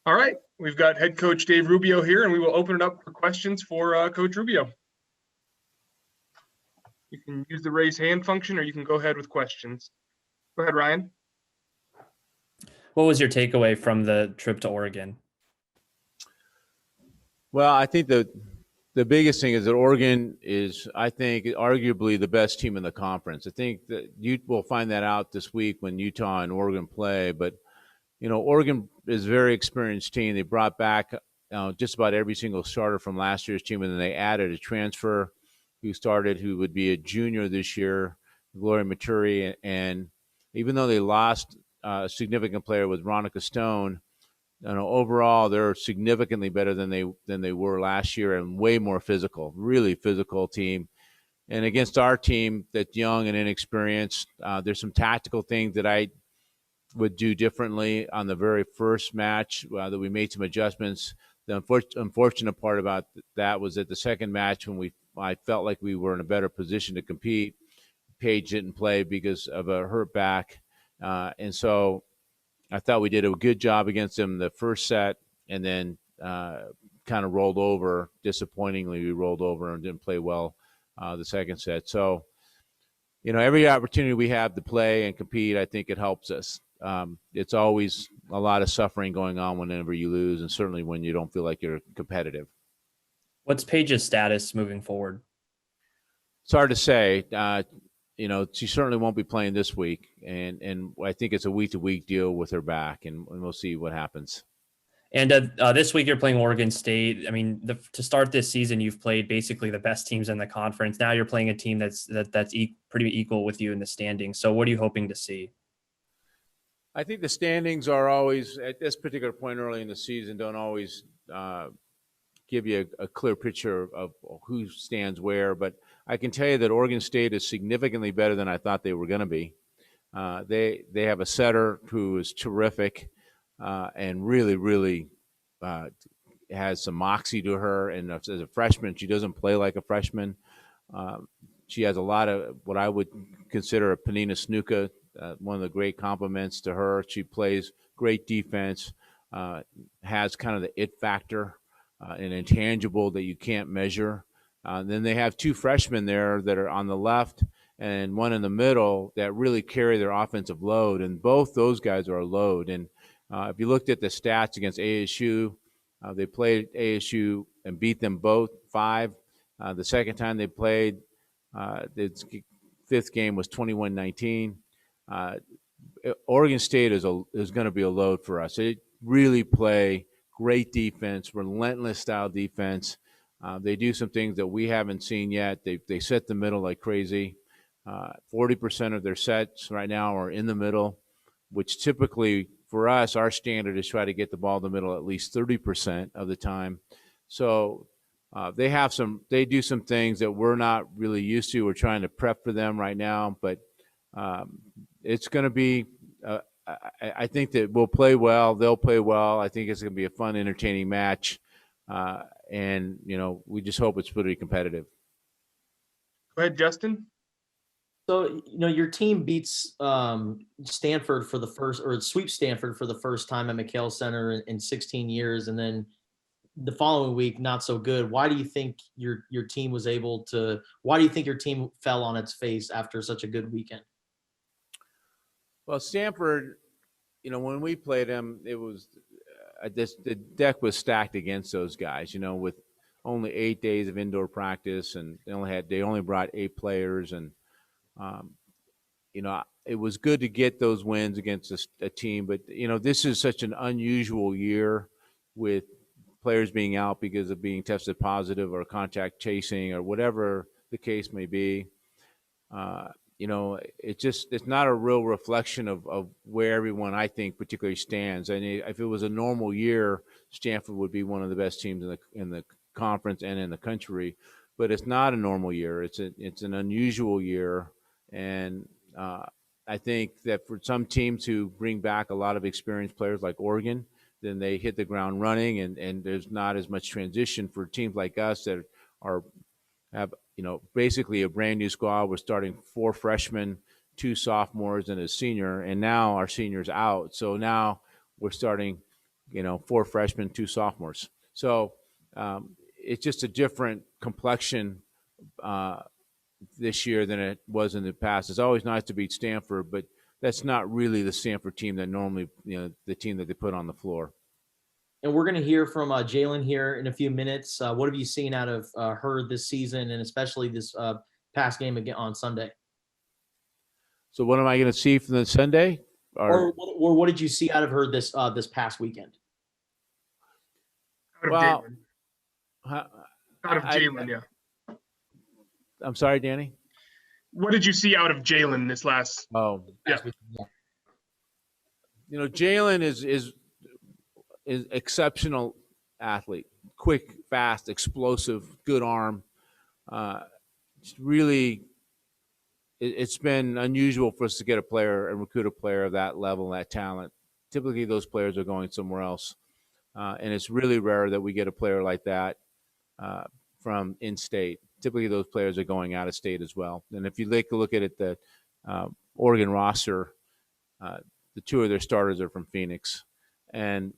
All right, we've got head coach Dave Rubio here, and we will open it up for questions for Coach Rubio. You can use the raise hand function, or you can go ahead with questions. Go ahead, Ryan. What was your takeaway from the trip to Oregon? Well, I think the biggest thing is that Oregon is, I think, arguably the best team in the conference. I think that you will find that out this week when Utah and Oregon play. But, Oregon is a very experienced team. They brought back just about every single starter from last year's team, and then they added a transfer who would be a junior this year, Gloria Maturi. And even though they lost a significant player with Ronica Stone, overall they're significantly better than they were last year and way more physical, really physical team. And against our team that's young and inexperienced, there's some tactical things that I would do differently on the very first match, that we made some adjustments. The unfortunate part about that was that the second match when I felt like we were in a better position to compete, Paige didn't play because of a hurt back. And so I thought we did a good job against them the first set, and then kind of rolled over. Disappointingly, we rolled over and didn't play well the second set. So, every opportunity we have to play and compete, I think it helps us. It's always a lot of suffering going on whenever you lose, and certainly when you don't feel like you're competitive. What's Paige's status moving forward? It's hard to say. She certainly won't be playing this week, and I think it's a week-to-week deal with her back, and we'll see what happens. And this week you're playing Oregon State. I mean, to start this season, you've played basically the best teams in the conference. Now you're playing a team that's pretty equal with you in the standings. So what are you hoping to see? I think the standings are always, at this particular point early in the season, don't always give you a clear picture of who stands where. But I can tell you that Oregon State is significantly better than I thought they were going to be. They have a setter who is terrific and really, really has some moxie to her. And as a freshman, she doesn't play like a freshman. She has a lot of what I would consider a Panina Snuka, one of the great compliments to her. She plays great defense, has kind of the it factor, an intangible that you can't measure. Then they have two freshmen there that are on the left and one in the middle that really carry their offensive load, and both those guys are a load. And if you looked at the stats against ASU, they played ASU and beat them both 5. The second time they played, the fifth game was 21-19. Oregon State is going to be a load for us. They really play great defense, relentless style defense. They do some things that we haven't seen yet. They set the middle like crazy. 40% of their sets right now are in the middle, which typically for us, our standard is try to get the ball in the middle at least 30% of the time. So they do some things that we're not really used to. We're trying to prep for them right now, but it's going to be I think that we'll play well. They'll play well. I think it's going to be a fun, entertaining match. And, we just hope it's pretty competitive. Go ahead, Justin. So, your team beats Stanford for the first, or sweeps Stanford for the first time at McHale Center in 16 years. And then the following week, not so good. Why do you think your team fell on its face after such a good weekend? Well, Stanford, when we played them, it was the deck was stacked against those guys, with only 8 days of indoor practice, and they only brought 8 players, and it was good to get those wins against a team, but this is such an unusual year with players being out because of being tested positive or contact chasing or whatever the case may be. It's not a real reflection of where everyone, I think, particularly stands. And if it was a normal year, Stanford would be one of the best teams in the conference and in the country. But it's not a normal year. It's an unusual year, and I think that for some teams who bring back a lot of experienced players like Oregon, then they hit the ground running, and there's not as much transition for teams like us that have basically a brand new squad. We're starting 4 freshmen, 2 sophomores, and a senior, and now our senior's out. So now we're starting 4 freshmen, 2 sophomores. So it's just a different complexion this year than it was in the past. It's always nice to beat Stanford, but that's not really the Stanford team that normally, the team that they put on the floor. And we're going to hear from Jalyn here in a few minutes. What have you seen out of her this season, and especially this past game again on Sunday? So what am I going to see from the Sunday? Or what did you see out of her this past weekend? Out of Well, Jalyn. Out of Jalyn, yeah. I'm sorry, Danny? What did you see out of Jalyn this last? Oh, Yeah. Jalyn is exceptional athlete, quick, fast, explosive, good arm. It's been unusual for us to get a player and recruit a player of that level, that talent. Typically, those players are going somewhere else, and it's really rare that we get a player like that from in-state. Typically, those players are going out of state as well. And if you take a look at it, the Oregon roster, the 2 of their starters are from Phoenix, and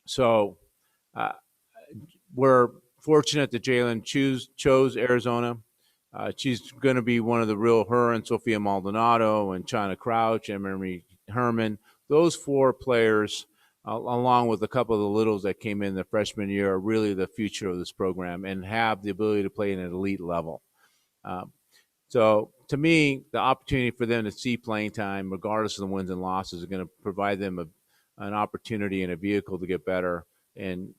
so we're fortunate that Jalyn chose Arizona. She's going to be one of her and Sophia Maldonado and China Crouch and Emery Herman. Those 4 players, along with a couple of the littles that came in the freshman year, are really the future of this program and have the ability to play at an elite level. So to me, the opportunity for them to see playing time, regardless of the wins and losses, is going to provide them an opportunity and a vehicle to get better. And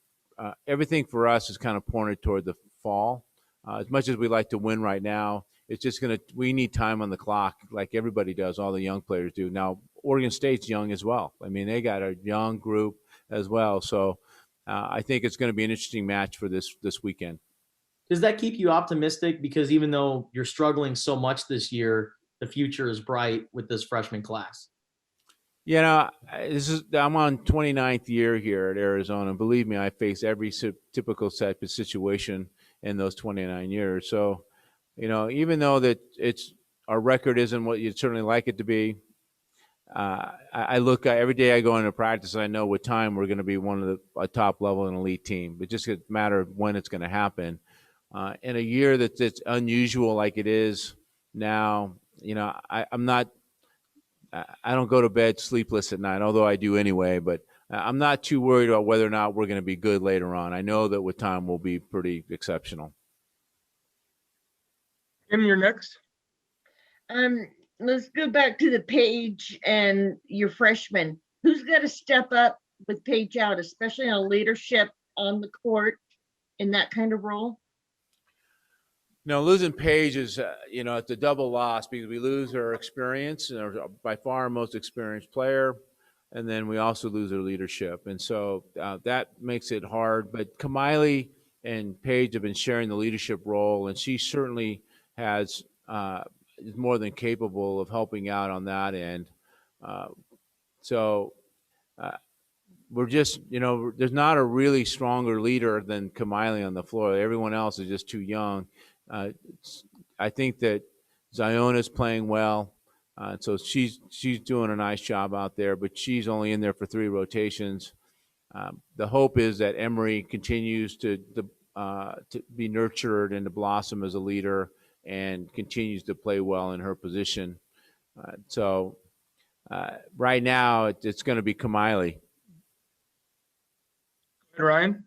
everything for us is kind of pointed toward the fall. As much as we like to win right now, it's just we need time on the clock like everybody does, all the young players do. Now, Oregon State's young as well. I mean, they got a young group as well. So I think it's going to be an interesting match for this weekend. Does that keep you optimistic? Because even though you're struggling so much this year, the future is bright with this freshman class. I'm on 29th year here at Arizona. Believe me, I face every typical type of situation in those 29 years. So, even though that our record isn't what you'd certainly like it to be, I look every day I go into practice, and I know with time we're going to be one of a top level and elite team. It's just a matter of when it's going to happen. In a year that's unusual like it is now, I don't go to bed sleepless at night, although I do anyway, but I'm not too worried about whether or not we're going to be good later on. I know that with time we'll be pretty exceptional. Kim, you're next. Let's go back to the Paige and your freshman. Who's got to step up with Paige out, especially in a leadership on the court in that kind of role? Losing Paige is, it's a double loss because we lose her experience and by far our most experienced player, and then we also lose her leadership. And so that makes it hard. But Kamiley and Paige have been sharing the leadership role, and she certainly is more than capable of helping out on that end. We're just, there's not a really stronger leader than Kamiley on the floor. Everyone else is just too young. I think that Ziona's playing well, so she's doing a nice job out there, but she's only in there for 3 rotations. The hope is that Emery continues to be nurtured and to blossom as a leader and continues to play well in her position. Right now, it's going to be Kamiley. Ryan?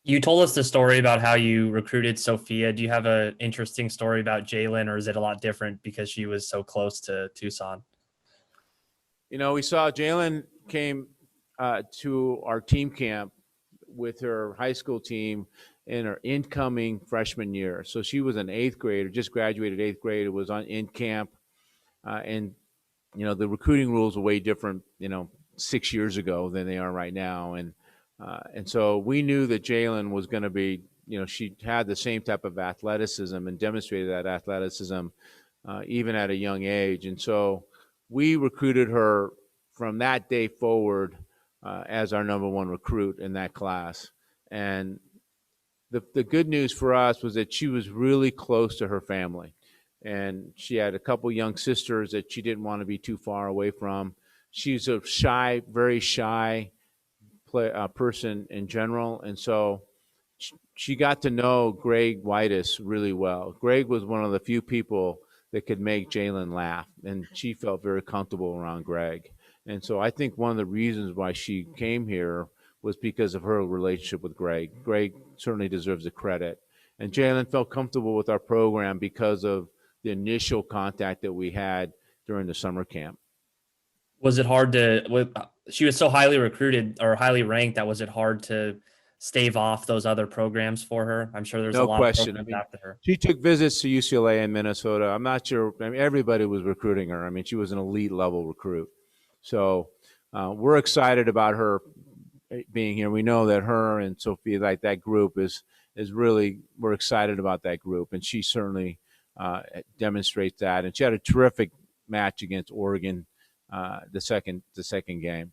You told us the story about how you recruited Sophia. Do you have an interesting story about Jalyn, or is it a lot different because she was so close to Tucson? We saw Jalyn came to our team camp with her high school team in her incoming freshman year. So she was an 8th grader, just graduated 8th grade, was in camp. And, the recruiting rules were way different, 6 years ago than they are right now. And so we knew that Jalyn was going to be, she had the same type of athleticism and demonstrated that athleticism even at a young age. And so we recruited her from that day forward as our number 1 recruit in that class. And the good news for us was that she was really close to her family. And she had a couple young sisters that she didn't want to be too far away from. she's a very shy person in general, and so she got to know Greg Whitus really well. Greg was one of the few people that could make Jalyn laugh, and she felt very comfortable around Greg. And so I think one of the reasons why she came here was because of her relationship with Greg. Greg certainly deserves the credit. And Jalyn felt comfortable with our program because of the initial contact that we had during the summer camp. Was it hard she was so highly recruited or highly ranked that was it hard to stave off those other programs for her? I'm sure there's a No lot question. of programs after her. She took visits to UCLA and Minnesota. I'm not sure. I mean, everybody was recruiting her. I mean, she was an elite level recruit. So we're excited about her being here. We know that her and Sophia, like that group is really, we're excited about that group. And she certainly demonstrates that. And she had a terrific match against Oregon the second game.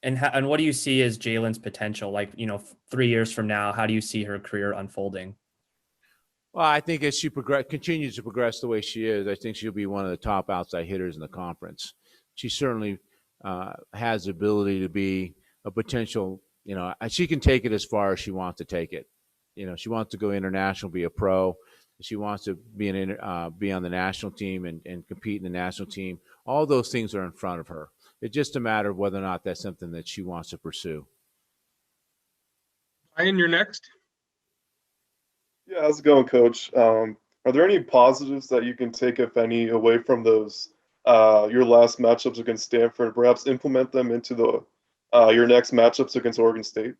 And what do you see as Jalen's potential? Like, 3 years from now, how do you see her career unfolding? Well, I think as she continues to progress the way she is, I think she'll be one of the top outside hitters in the conference. She certainly has the ability to be a potential, she can take it as far as she wants to take it. She wants to go international, be a pro. She wants to be on the national team and compete in the national team. All those things are in front of her. It's just a matter of whether or not that's something that she wants to pursue. Ryan, you're next. Yeah, how's it going, Coach? Are there any positives that you can take, if any, away from those your last matchups against Stanford? Perhaps implement them into your next matchups against Oregon State.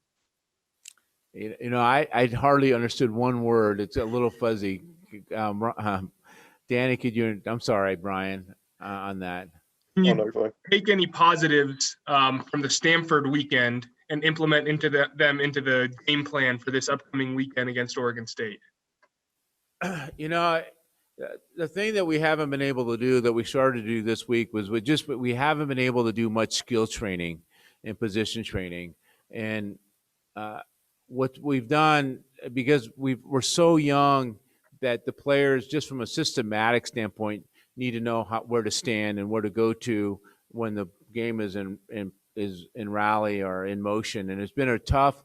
I hardly understood one word. It's a little fuzzy. Danny, I'm sorry, Brian, on that. Can you no, you're fine. take any positives from the Stanford weekend and implement them into the game plan for this upcoming weekend against Oregon State? The thing that we haven't been able to do that we started to do this week was we haven't been able to do much skill training and position training. And what we've done, because we're so young that the players, just from a systematic standpoint, need to know where to stand and where to go to when the game is in rally or in motion. And it's been a tough,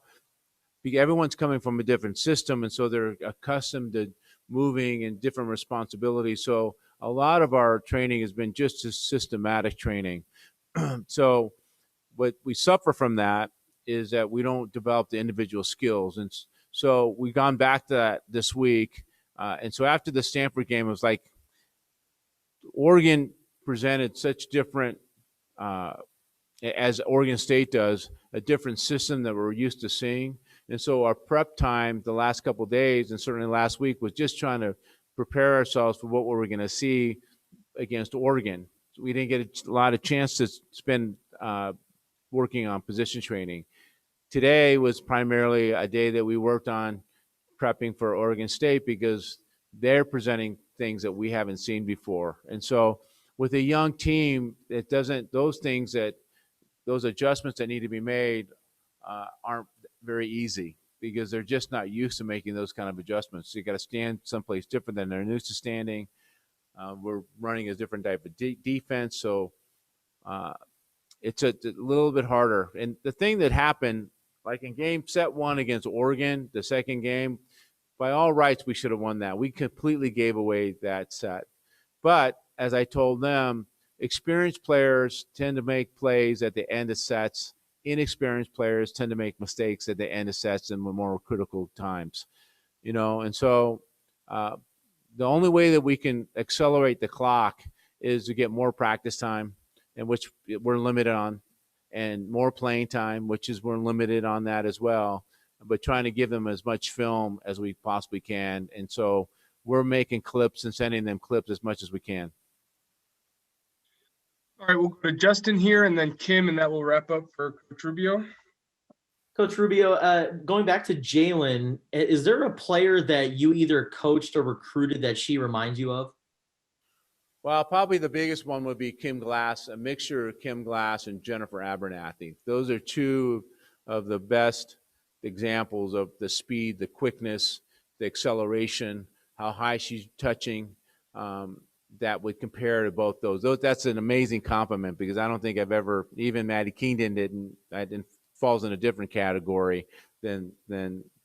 because everyone's coming from a different system, and so they're accustomed to moving and different responsibilities. So a lot of our training has been just a systematic training. So what we suffer from that is that we don't develop the individual skills. And so we've gone back to that this week. And so after the Stanford game, it was like Oregon presented such different, as Oregon State does, a different system that we're used to seeing. And so our prep time the last couple of days, and certainly last week, was just trying to prepare ourselves for what we were going to see against Oregon. So we didn't get a lot of chance to spend working on position training. Today was primarily a day that we worked on prepping for Oregon State because they're presenting things that we haven't seen before. And so with a young team, those adjustments that need to be made aren't very easy because they're just not used to making those kind of adjustments. So you got to stand someplace different than they're used to standing. We're running a different type of defense. So it's a little bit harder. And the thing that happened, like in set 1 against Oregon, the second game, by all rights, we should have won that. We completely gave away that set. But as I told them, experienced players tend to make plays at the end of sets. Inexperienced players tend to make mistakes at the end of sets and more critical times. And so the only way that we can accelerate the clock is to get more practice time, and which we're limited on, and more playing time, which is we're limited on that as well, but trying to give them as much film as we possibly can. And so we're making clips and sending them clips as much as we can. All right, we'll go to Justin here and then Kim, and that will wrap up for Coach Rubio. Coach Rubio, going back to Jalyn, is there a player that you either coached or recruited that she reminds you of? Well, probably the biggest one would be Kim Glass, a mixture of Kim Glass and Jennifer Abernathy. Those are two of the best examples of the speed, the quickness, the acceleration, how high she's touching. that would compare to both those. That's an amazing compliment because I don't think I've ever, even Maddie Keenan didn't falls in a different category than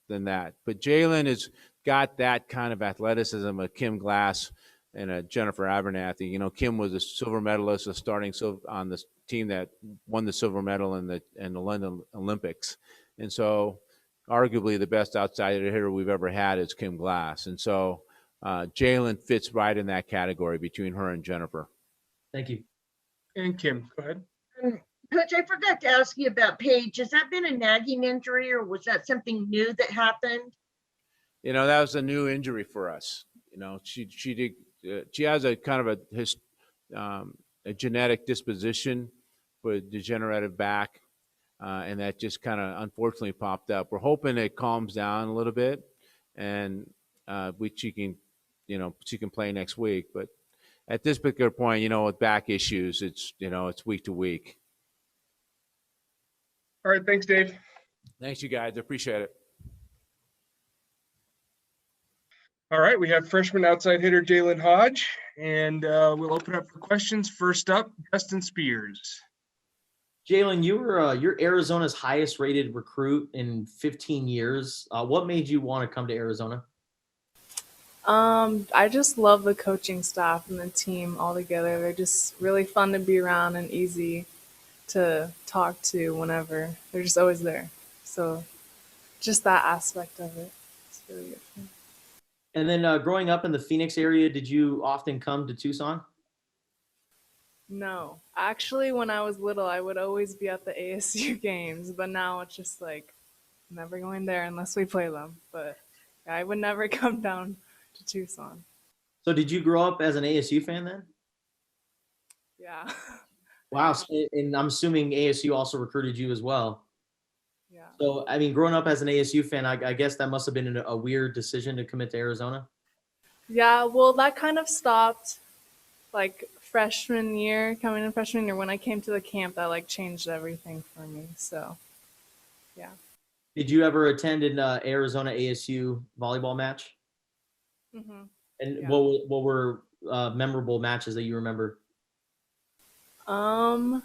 that. But Jalyn has got that kind of athleticism of Kim Glass and a Jennifer Abernathy. You know, Kim was a silver medalist, starting on the team that won the silver medal in the London Olympics, and so arguably the best outside hitter we've ever had is Kim Glass, and so Jalyn fits right in that category between her and Jennifer. Thank you. And Kim, go ahead. Coach, I forgot to ask you about Paige. Has that been a nagging injury or was that something new that happened? You know, that was a new injury for us. You know, she has a kind of a genetic disposition for degenerative back, and that just kind of unfortunately popped up. We're hoping it calms down a little bit, and she can play next week. But at this particular point, you know, with back issues, it's week to week. All right, thanks, Dave. Thanks, you guys. I appreciate it. All right, we have freshman outside hitter Jalen Hodges, and we'll open up for questions. First up, Justin Spears. Jalyn, you're Arizona's highest rated recruit in 15 years. What made you want to come to Arizona? I just love the coaching staff and the team all together. They're just really fun to be around and easy to talk to whenever. They're just always there. So just that aspect of it. It's really good for me. And then growing up in the Phoenix area, did you often come to Tucson? No. Actually, when I was little, I would always be at the ASU games, but now it's just like never going there unless we play them. But yeah, I would never come down to Tucson. So did you grow up as an ASU fan then? Yeah. Wow. And I'm assuming ASU also recruited you as well. Yeah. So, I mean, growing up as an ASU fan, I guess that must have been a weird decision to commit to Arizona. Yeah, well, that kind of stopped like freshman year, coming in freshman year. When I came to the camp, that like changed everything for me. So, yeah. Did you ever attend an Arizona ASU volleyball match? Mm-hmm. And Yeah. what were memorable matches that you remember? I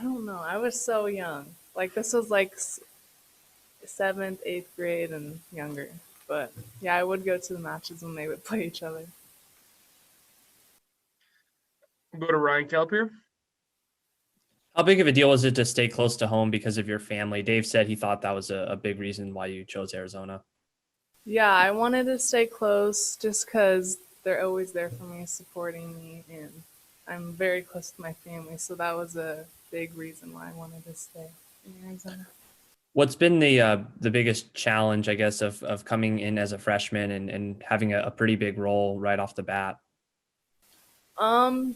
don't know. I was so young. Like this was like 7th, 8th grade and younger. But yeah, I would go to the matches when they would play each other. We'll go to Ryan Kelpier. How big of a deal was it to stay close to home because of your family? Dave said he thought that was a big reason why you chose Arizona. Yeah, I wanted to stay close just because they're always there for me, supporting me, and I'm very close to my family. So that was a big reason why I wanted to stay in Arizona. What's been the biggest challenge, I guess, of coming in as a freshman and having a pretty big role right off the bat?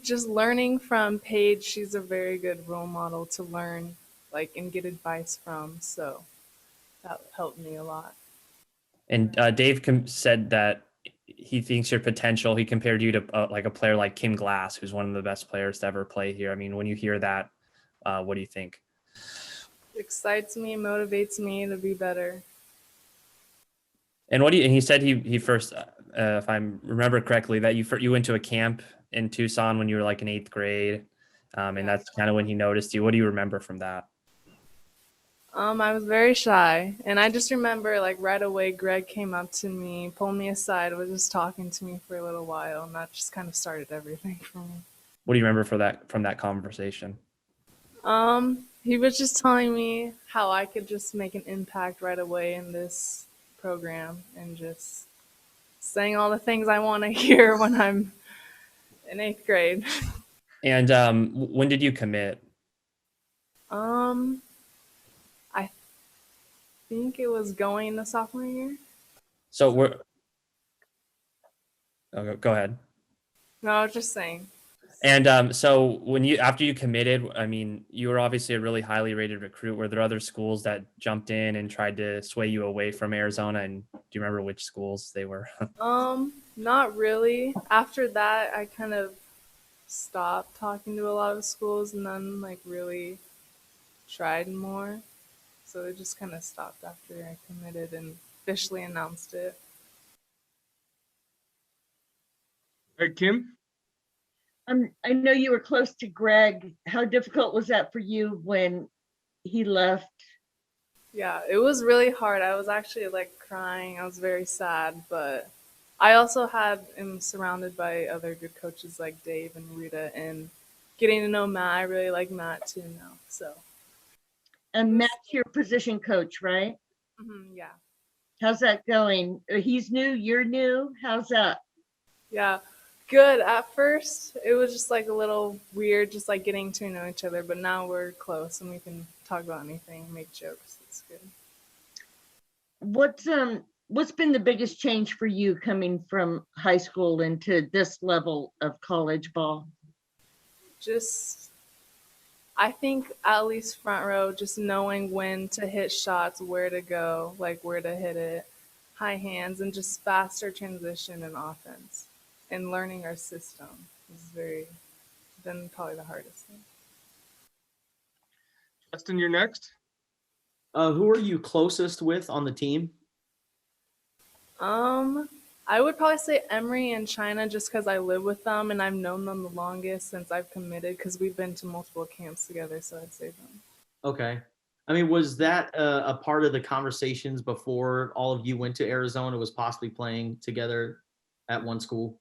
Just learning from Paige. She's a very good role model to learn, like, and get advice from. So that helped me a lot. And Dave said that he thinks your potential. He compared you to like a player like Kim Glass, who's one of the best players to ever play here. I mean, when you hear that, what do you think? It excites me, motivates me to be better. And and he said he first, if I remember correctly, that you went to a camp in Tucson when you were like in 8th grade, and that's kind of when he noticed you. What do you remember from that? I was very shy, and I just remember like right away Greg came up to me, pulled me aside, was just talking to me for a little while, and that just kind of started everything for me. What do you remember from that conversation? He was just telling me how I could just make an impact right away in this program and just saying all the things I want to hear when I'm in 8th grade. And when did you commit? I think it was going the sophomore year. So go ahead. No, I was just saying. And so after you committed, I mean, you were obviously a really highly rated recruit. Were there other schools that jumped in and tried to sway you away from Arizona? And do you remember which schools they were? Not really. After that, I kind of stopped talking to a lot of schools and then like really tried more. So it just kind of stopped after I committed and officially announced it. All right, Kim? I know you were close to Greg. How difficult was that for you when he left? Yeah, it was really hard. I was actually like crying. I was very sad, but I also am surrounded by other good coaches like Dave and Rita, and getting to know Matt. I really like Matt too now. So, And Matt's your position coach, right? yeah. How's that going? He's new, you're new. How's that? Yeah, good. At first, it was just like a little weird, just like getting to know each other. But now we're close and we can talk about anything, make jokes. It's good. What's been the biggest change for you coming from high school into this level of college ball? Just, I think at least front row, just knowing when to hit shots, where to go, like where to hit it, high hands, and just faster transition and offense. And learning our system is been probably the hardest thing. Justin, you're next. Who are you closest with on the team? I would probably say Emery and China just because I live with them and I've known them the longest since I've committed because we've been to multiple camps together, so I'd say them. Okay. I mean, was that a part of the conversations before all of you went to Arizona, was possibly playing together at one school?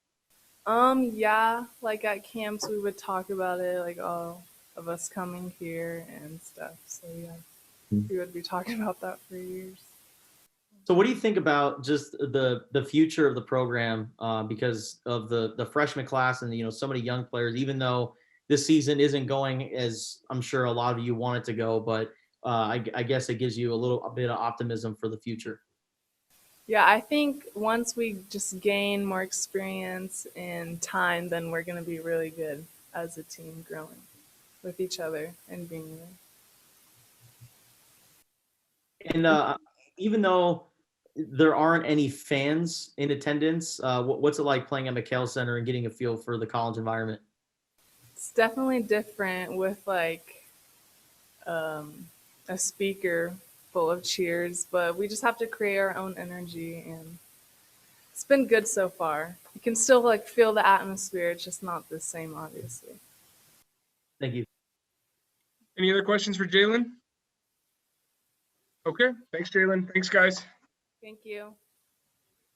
Yeah, like at camps we would talk about it, like all of us coming here and stuff. So yeah, we would be talking about that for years. So what do you think about just the future of the program because of the freshman class and, so many young players, even though this season isn't going as I'm sure a lot of you want it to go, but I guess it gives you a bit of optimism for the future. Yeah, I think once we just gain more experience and time, then we're going to be really good as a team growing with each other and being there. And even though there aren't any fans in attendance, what's it like playing at McHale Center and getting a feel for the college environment? It's definitely different with like a speaker full of cheers, but we just have to create our own energy, and it's been good so far. You can still like feel the atmosphere. It's just not the same, obviously. Thank you. Any other questions for Jalyn? Okay, thanks, Jalyn. Thanks, guys. Thank you.